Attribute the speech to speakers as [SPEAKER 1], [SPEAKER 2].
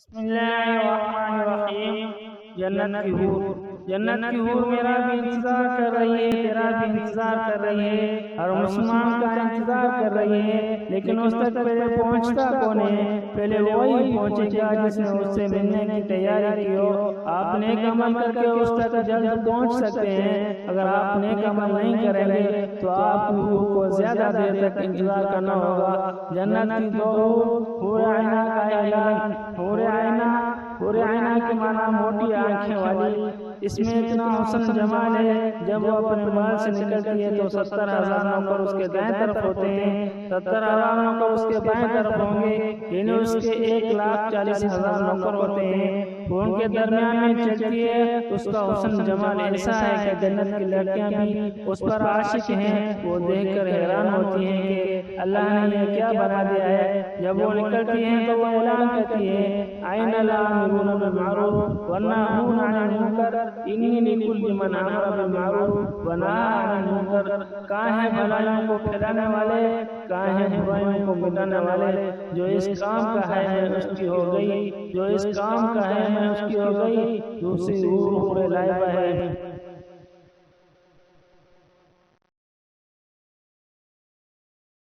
[SPEAKER 1] बिस्मिल्लाहिर्रहमानिर्रहीम। जन्नत की हूर मेरा भी इंतजार कर रही है, तेरा भी इंतजार कर रही है, हर मुसलमान का इंतजार कर रही है। लेकिन उस तक पहले पहुंचता कौन है? पहले वही पहुंचेगा जिसने उससे मिलने की तैयारी की हो। आप नेक अमल करके उस तक जल्द पहुंच सकते हैं। अगर आप नेक अमल नहीं करेंगे तो आपको को ज्यादा देर तक इंतजार करना होगा। जन्नत की दो हूर आइना का ऐलान। हूर आइना के माना मोटी आंखें वाली। इसमें इतना हुस्न जमाल है, जब वो अपने महल से निकलती है तो 70,000 नौकर उसके दाएं तरफ होते हैं, 70,000 नौकर उसके बाएं तरफ होंगे, यानी उसके 1,40,000 नौकर होते हैं। वो उनके दरमियान में चलती है। उसका हुस्न जमाल ऐसा है कि जन्नत की लड़कियां भी उस पर आशिक हैं। वो देखकर हैरान होती हैं कि अल्लाह ने ये क्या बना दिया है। जब वो निकलती हैं तो वो ऐलान करती है, आइना लामिरून बिल मारूफ वन्नाहून अनिल मुनकर इन्नी कुल्ली मन अमरा बिल मारूफ व नहा अनिल मुनकर। कहाँ है भलाइयों को फैलाने वाले, कहाँ है बुराइयों को मिटाने वाले। जो इस काम का है मैं उसकी हो गई, जो इस काम का है मैं उसकी हो गई। दूसरी हूर लाइबा है।